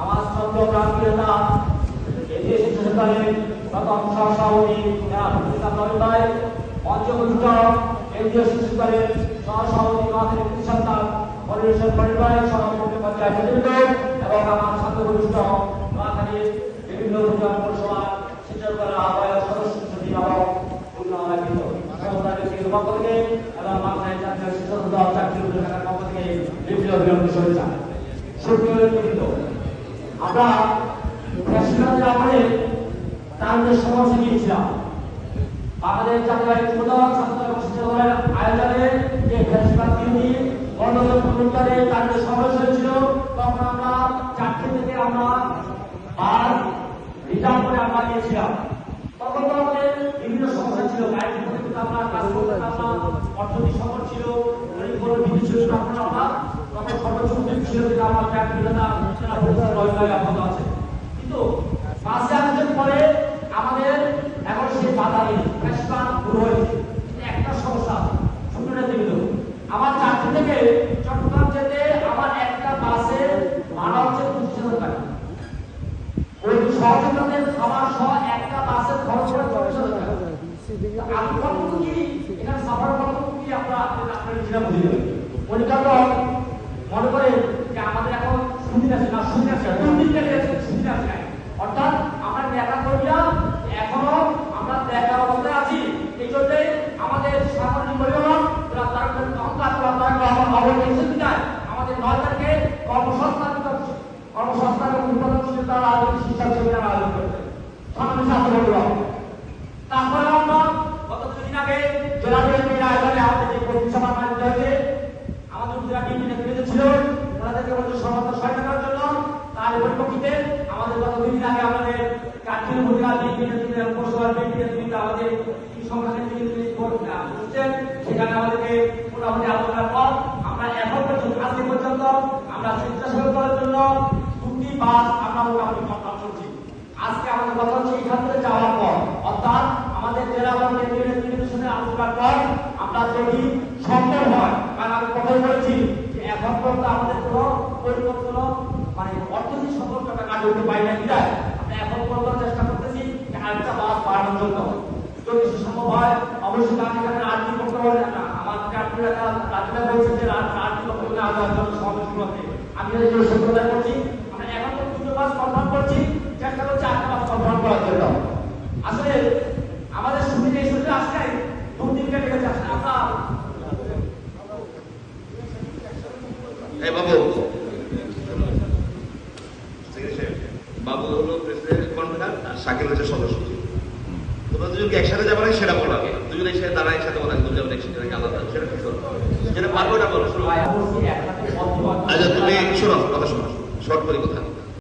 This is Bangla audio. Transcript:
আমার শ্রদ্ধেয় প্রাণপ্রিয়তা এদেশ সরকারের প্রথম সহসভাপতি পঞ্চমুষ্ট কেন্দ্রীয় শিশু দলের সহসভাপতি আমাদের সন্তান পরিবেশন পরিবারের সভাপতি পর্যায়ে প্রতিনিধিত্ব এবং আমার শান্তঘনিষ্ঠ নোয়াখালীর বিভিন্ন উপজেলা পৌরসভা শিক্ষক দলের আহ্বায়ক সদস্য সচিব এবং উন্নয়নবৃন্দ সমস্ত ব্যক্তিগত পক্ষ থেকে এবং বাংলাদেশ জাতীয় শিক্ষক দল চাকরি শাখার পক্ষ থেকে বিভিন্ন অভিনন্দন শুভেচ্ছা। আমরা ফ্যাশনের আমলে তাদের সমস্যা গিয়েছিলাম আমাদের জাতীয় যুবদল ছাত্র এবং শিক্ষকদের আয়োজনে যে ফ্যাশন বিরোধী গণতন্ত্র পুনরুদ্ধারে তাদের সমস্যা হয়েছিল তখন আমরা চাকরি থেকে আমরা আর রিটার্ন করে আমরা গিয়েছিলাম। তখন তো আমাদের বিভিন্ন সমস্যা ছিল গাড়ি করতে আমরা কাজ করতে আমরা অর্থনৈতিক সংকট ছিল বিভিন্ন ছিল আমরা তখন সর্বোচ্চ ছিল যে আমার চাকরিটা আছে কিন্তু 5 আগস্টের পরে আমাদের এখন সেই বাধা নেই ফ্যাশন শুরু হয়েছে একটা সমস্যা শুনতে দিল আমার চাকরি থেকে চট্টগ্রাম যেতে আমার একটা বাসে ভাড়া হচ্ছে 25,000 টাকা ওই সহযোগিতাদের খাবার সহ একটা বাসের খরচ করে 24,000 টাকা আমি কত কি এখানে সাফার কত কি আমরা আপনাদের যেটা বুঝি ওই কারণে মনে করে যে আমাদের এখন সুবিধা আছে না সুবিধা আছে দুর্নীতি আছে সুবিধা আছে অর্থাৎ আমরা দেখা করিয়া এখনো আমরা দেখার অবস্থায় আছি এই জন্য আমাদের সাধারণ পরিবার আমাদের 9 তারিখে কর্মসংস্থান উৎপাদনশীল তারা শিক্ষা সেমিনার আয়োজন করছে তারপরে আমরা গত 2 দিন আগে জেলা বিএনপির আয়োজনে আমাদের যে প্রতিষ্ঠান আয়োজিত হয়েছে আমাদের জেলা বিএনপি নেতৃত্ব ছিল ওনাদেরকে বলতে সমর্থন সহায়তা করার জন্য তার পরিপ্রেক্ষিতে আমাদের গত 2 দিন আগে আমাদের কার্যকরী ভূমিকা বিএনপি নেতৃত্ব এবং পৌরসভার বিএনপি নেতৃত্ব আমাদের এই সংগঠনের করছেন সেখানে আমাদেরকে মোটামুটি আলোচনার পর আমরা এখন পর্যন্ত আজকে পর্যন্ত আমরা স্বেচ্ছাসেবক করার জন্য 2টি বাস আমরা মোটামুটি কনফার্ম করছি। আজকে আমাদের কথা হচ্ছে এখান থেকে যাওয়ার পর অর্থাৎ আমাদের জেলা এবং কেন্দ্রীয় নেতৃত্বের সঙ্গে আলোচনার পর আমরা যদি সম্ভব হয় কারণ আমি কথাই বলেছি যে এখন পর্যন্ত আমাদের কোনো পরিকল্পনা মানে অর্থনৈতিক সম্পর্কটা কাজ করতে পারি না বিদায় আমরা এখন পর্যন্ত চেষ্টা করতেছি যে আরেকটা বাস বাড়ানোর জন্য যদি সম্ভব হয় অবশ্যই আমি এখানে আর্থিক করতে পারি না আমার চাকরি রাজ্যে বলছে যে আর্থিক করতে আলোচনার জন্য সমাবেশ করতে আমি যদি সত্যতা করছি আমরা এখন তো 2টো বাস কনফার্ম করছি চেষ্টা করছি 8টা বাস কনফার্ম করার জন্য আসলে আমাদের সুবিধা এই সুবিধা আসছে 2 দিন কেটে গেছে আমরা এই বাবু বাবু হলো প্রেসিডেন্ট কনভেনার আর শাকিল হচ্ছে সদস্য তোমরা দুজনকে একসাথে যাবে না সেটা বলো আগে দুজনে একসাথে দাঁড়া একসাথে বলা দুজন যাবে একসাথে আলাদা সেটা কি করো যেটা পারবো না বলো শোনো আচ্ছা তুমি শোনো কথা শোনো শর্ট করি কথা